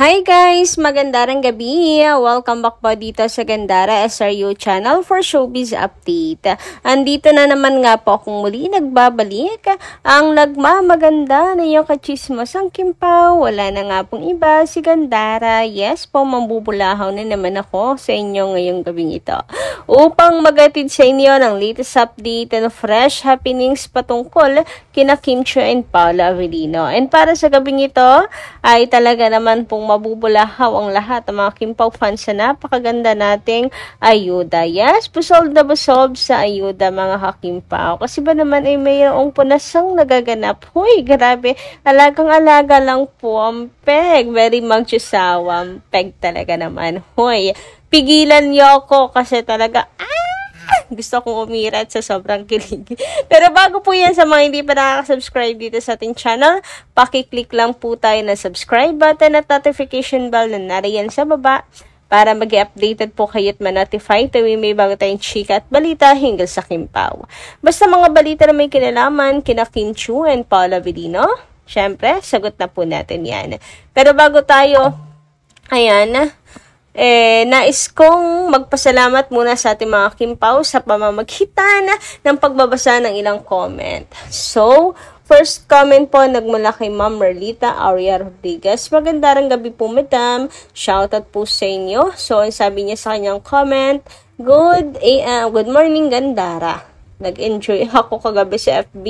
Hi guys! Magandang gabi! Welcome back po dito sa Gandara SRU channel for showbiz update. Andito na naman nga po akong muli nagbabalik. Ang nagmamaganda na yung kachismosang Kim Pao. Wala na nga pong iba, si Gandara. Yes po, mambubulahaw na naman ako sa inyo ngayong gabing ito. Upang magatid sa inyo ng latest update and fresh happenings patungkol kina Kim Chiu and Paolo Avellino. And para sa gabing ito, ay talaga naman pong mabubulahaw ang lahat ng mga Kim Pao fans sa napakaganda nating ayuda. Yes, busog na busog sa ayuda mga Kim Pao. Kasi ba naman ay mayroong punasang nagaganap. Huy, grabe. Alagang-alaga lang po ang peg. Very magsusawang peg talaga naman. Huy, pigilan niyo ako kasi talaga gusto kong umirat sa sobrang kilig. Pero bago po yan, sa mga hindi pa nakaka-subscribe dito sa ating channel, pakiclick lang po tayo na subscribe button at notification bell na nariyan sa baba para mag-updated po kayo at ma-notify tuwing may bago tayong chika at balita hinggil sa Kim Pao. Basta mga balita na may kinalaman kina Kim Chiu and Paolo Avellino, syempre, sagot na po natin yan. Pero bago tayo, ayan, nais kong magpasalamat muna sa ating mga Kim Pao sa pamamagitan ng pagbabasa ng ilang comment. So, first comment po nagmula kay Ma'am Merlita Aurea Rodriguez. Magandang gabi po, madam. Shoutout po sa inyo. So, ang sabi niya sa kanyang comment, good morning, Gandara. Nag-enjoy ako kagabi sa FB.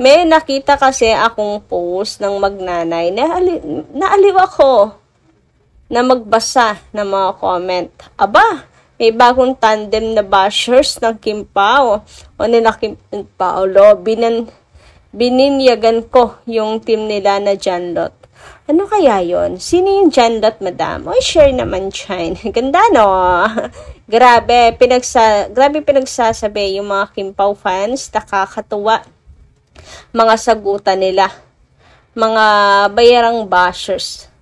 May nakita kasi akong post ng magnanay. Naaliw ako na magbasa ng mga comment. Aba, may bagong tandem na bashers ng Kim Pao o nila Kim and Paolo. Bininyagan ko yung team nila na Janlot. Ano kaya yon? Sino yung Janlot, madam? Oy, share naman dyan. Ganda, no? Grabe pinagsasabi yung mga Kim Pao fans. Nakakatuwa. Mga sagutan nila. Mga bayarang bashers.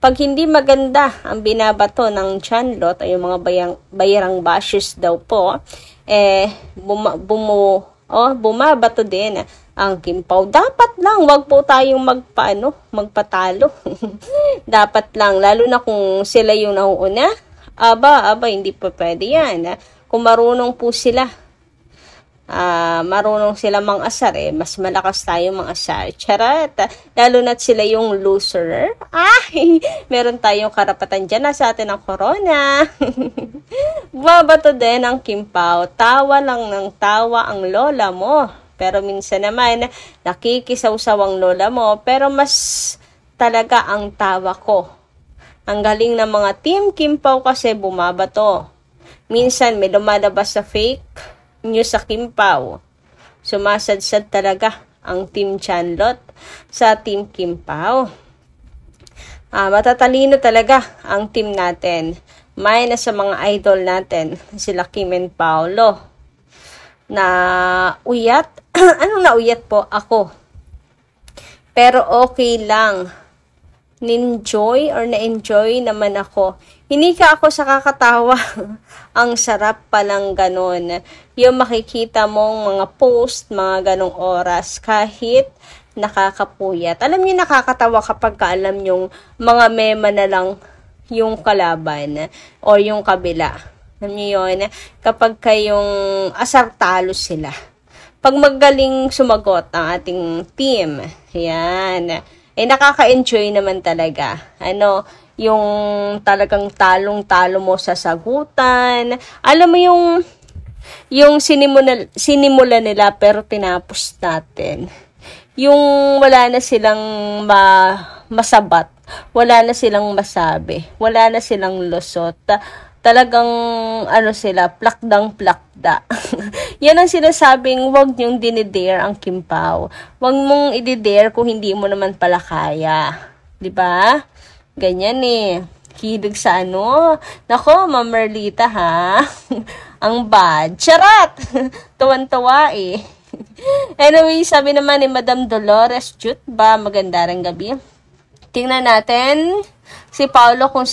Pag hindi maganda ang binabato ng Janlot ay yung mga bayarang bashers daw po, bumabato din ang Kim Pao. Dapat lang, wag po tayong magpatalo. Dapat lang, lalo na kung sila yung nauuna. Aba, hindi pa pwede yan. Kung marunong po sila, marunong sila mang-asar mas malakas tayo mang-asar. Charat, lalo na't sila yung loser. Meron tayong karapatan dyan na sa atin ang corona. Babato din ang Kim Pao. Tawa lang ng tawa ang lola mo. Pero minsan naman, nakikisaw-saw ang lola mo. Pero mas talaga ang tawa ko. Ang galing ng mga team Kim Pao kasi bumabato. Minsan may lumalabas sa fake news sa Kim Pao. Sumasadsad talaga ang Team Janlot sa Team Kim Pao. Matatalino talaga ang team natin. May na sa mga idol natin, sila Kim and Paolo. Na uyat? Anong nauyat po? Ako. Pero okay lang. Na-enjoy naman ako. Hindi ka ako sa kakatawa. Ang sarap palang ganun. Yung makikita mong mga post, mga ganong oras, kahit nakakapuyat. Alam niyo, nakakatawa kapag alam yung mga mema na lang yung kalaban o yung kabila. Alam niyo yun? Kapag kayong asar-talo sila. Pag magaling sumagot ang ating team, yan, nakaka-enjoy naman talaga. Yung talagang talong-talo mo sa sagutan. Alam mo yung sinimula nila pero tinapos natin. Yung wala na silang masabat. Wala na silang masabi. Wala na silang lusot. Talagang sila, plakdang-plakda. Yan ang sinasabing wag niyong dinidare ang Kim Pao. Wag mong ididare kung hindi mo naman pala kaya. 'Di ba? Ganyan Kilig sa Nako, Ma'am Merlita ha. Ang bad. Charat! Tuwan-tuwa Anyway, sabi naman ni Madam Dolores Jutba, magandang gabi. Tingnan natin si Paolo kung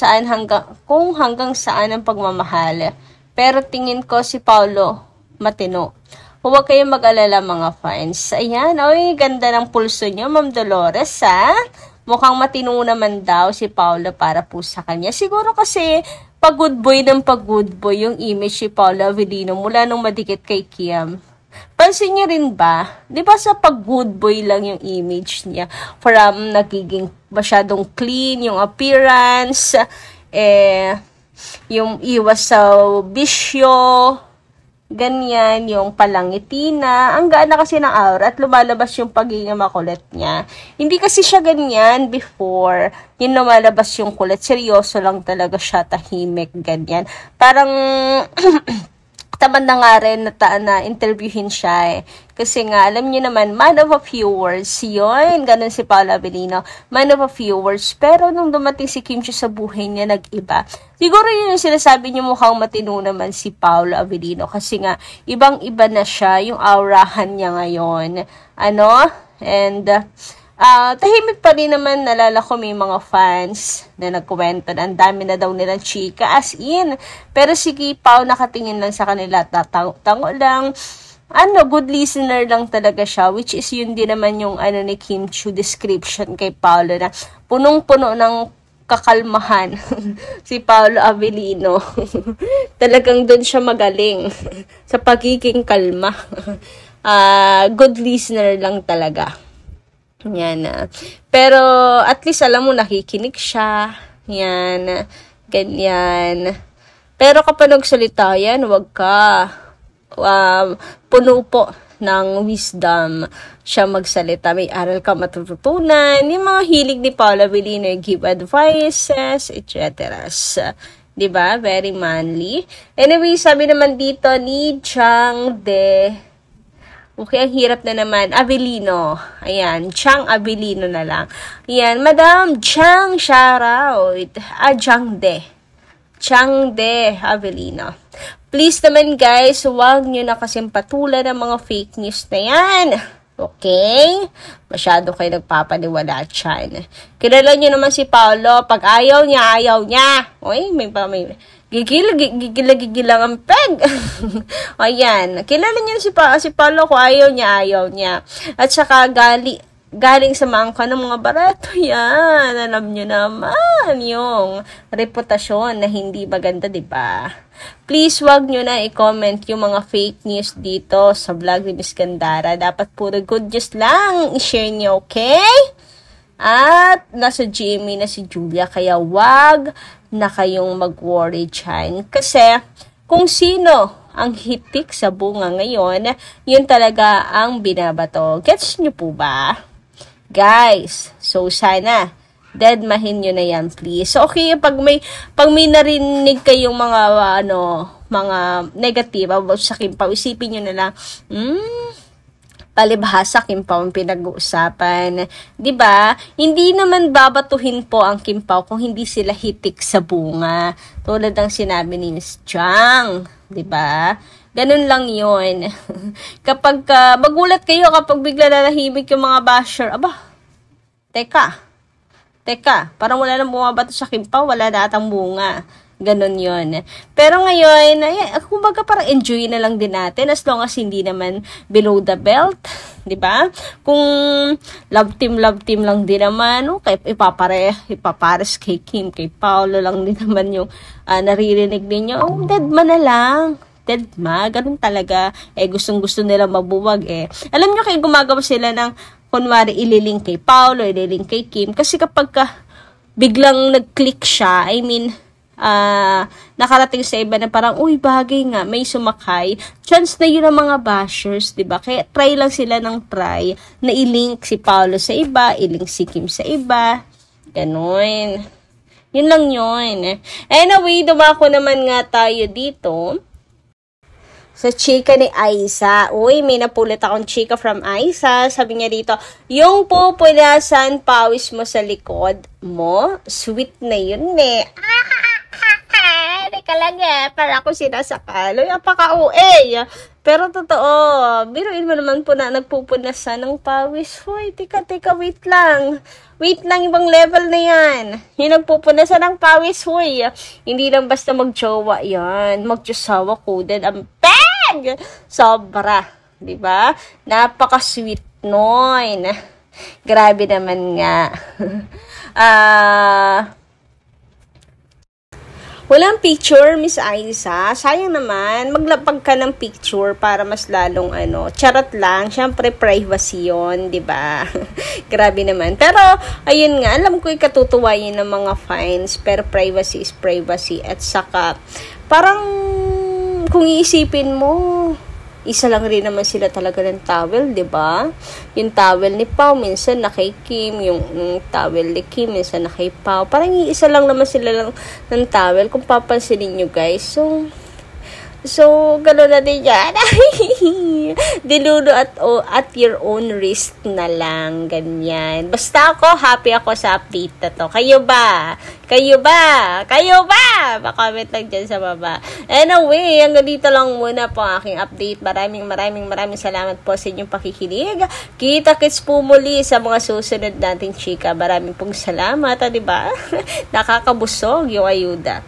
hanggang saan ang pagmamahal. Pero tingin ko si Paolo matino. Huwag kayong mag-alala mga fans. Ayan, ganda ng pulso nyo, Ma'am Dolores, ha? mukhang matino naman daw si Paolo para po sa kanya. Siguro kasi pag-good boy ng pag-good boy yung image si Paolo Avellino mula nung madikit kay Kiam. Pansin niyo rin ba? Di ba sa pag-good boy lang yung image niya? From nagiging masyadong clean, yung appearance, yung iwas sa bisyo, ganyan, yung palangiti na. Ang gaan na kasi ng aura at lumalabas yung pagiging makulit niya. Hindi kasi siya ganyan before. Yung lumalabas yung kulit. Seryoso lang talaga siya, tahimik, ganyan. Parang... tamad na nga rin na interviewin siya eh. Kasi nga, alam niyo naman, man of a few words, yun, ganun si Paolo Avellino, man of a few words, pero nung dumating si Kim Chiu sa buhay niya, nag-iba. Siguro yun yung sinasabi niyo mukhang matino naman si Paolo Avellino, kasi nga, ibang-iba na siya, yung aurahan niya ngayon. And, tahimik pa rin naman, nalala ko may mga fans na nagkwento na ang dami na daw nilang chika, as in. Pero si Pao nakatingin lang sa kanila, tango lang. Good listener lang talaga siya, which is yun din naman yung ni Kim Chiu description kay Paolo na punong-puno ng kakalmahan si Paolo Avellino. Talagang doon siya magaling sa pagiging kalma. Good listener lang talaga. Yan. Pero, at least, alam mo, nakikinig siya. Yan. Ganyan. Pero kapag nagsalita yan, wag ka. Puno po ng wisdom siya magsalita. May aral ka matututunan. Yung mga hilig ni Paolo Avellino, give advices, etc. Diba? Very manly. Anyway, sabi naman dito ni Chang De. Okay, ang hirap na naman. Avellino. Ayan, Chang Avellino na lang. Ayan, Madam Chang, shoutout. Chang De. Chang De Avellino. Please naman guys, huwag nyo na kasing patulan ng mga fake news na yan. Okay? Masyado kayo nagpapaniwala dyan. Kilala nyo naman si Paolo. Pag ayaw niya. Uy, may gigil lang ang peg. Ayan. Kilala niyo si Paolo kung ayaw niya. At saka galing sa mangka ng mga barato yan. Alam niyo naman yung reputasyon na hindi maganda, diba? Please, wag nyo na i-comment yung mga fake news dito sa vlog ni Miss Gandara. Dapat puro good news lang i-share nyo, okay? At nasa GMA na si Julia, kaya wag na kayong mag-worry dyan. Kasi kung sino ang hitik sa bunga ngayon, yun talaga ang binabato. Gets nyo po ba? Guys, so sana deadmahin nyo na yan, please. So, okay, pag may narinig kayong mga negative about sa Kim Pao, isipin nyo na lang, palibhasa Kim Pao ang pinag-uusapan. Diba? Hindi naman babatuhin po ang Kim Pao kung hindi sila hitik sa bunga. Tulad ng sinabi ni Miss Chang. Diba? Ganun lang yun. Kapag magulat kayo kapag bigla nanahimik yung mga basher, Teka, parang wala nang bumabato sa Kim Pao, wala na atang bunga. Ganon yun. Pero ngayon, kumbaga parang enjoy na lang din natin as long as hindi naman below the belt. Diba? Kung love team lang din naman, okay, ipapares kay Kim, kay Paolo lang din naman yung naririnig ninyo. Deadma na lang. Deadma, ganun talaga. Gustong-gusto nila mabuwag Alam nyo kayo gumagawa sila ng kunwari ililink kay Paolo, ililink kay Kim. Kasi kapag biglang nag-click siya, nakarating sa iba na parang, uy, bagay nga, may sumakay. Chance na yun ang mga bashers, diba? Kaya try lang sila ng try na ilink si Paolo sa iba, ilink si Kim sa iba. Ganon. Yun lang yun. Anyway, dumako naman nga tayo dito sa chika ni Aiza. Uy, may napulot akong chika from Aiza. Sabi niya dito, yung pupunasan pawis mo sa likod mo, sweet na yun Teka lang para ako sinasakal. Uy, apaka-uwe. Pero totoo, biruin mo naman po na nagpupunasan ng pawis. Uy, teka, wait lang. Wait lang, ibang level na yan. Yung nagpupunasan ng pawis, huy. Hindi lang basta mag-jowa yan. Mag-josawa ko din ang peg! Sobra. Diba? Napaka-sweet noon. Grabe naman nga. Walang picture, Miss Aiza. Sayang naman, maglapag ka ng picture para mas lalong charot lang. Syempre, privacy yun, di ba? Grabe naman. Pero, ayun nga, alam ko ikatutuwa yun ng mga fines, pero privacy is privacy. At saka, parang, kung iisipin mo, isa lang rin naman sila talaga ng towel, di ba? Yung towel ni Pao, minsan na kay Kim. Yung towel ni Kim, minsan na kay Pao. Parang isa lang naman sila lang ng towel, kung papansinin nyo, guys. So, gano'n na din yan. Dilulo at your own risk na lang. Ganyan. Basta ako, happy ako sa update na to. Kayo ba? Kayo ba? Kayo ba? Pa-comment lang dyan sa baba. Anyway, hanggang dito lang muna po ang aking update. Maraming salamat po sa inyong pakikinig. Kita-kits po muli sa mga susunod nating chika. Maraming pong salamat, diba? Nakakabusog yung ayuda.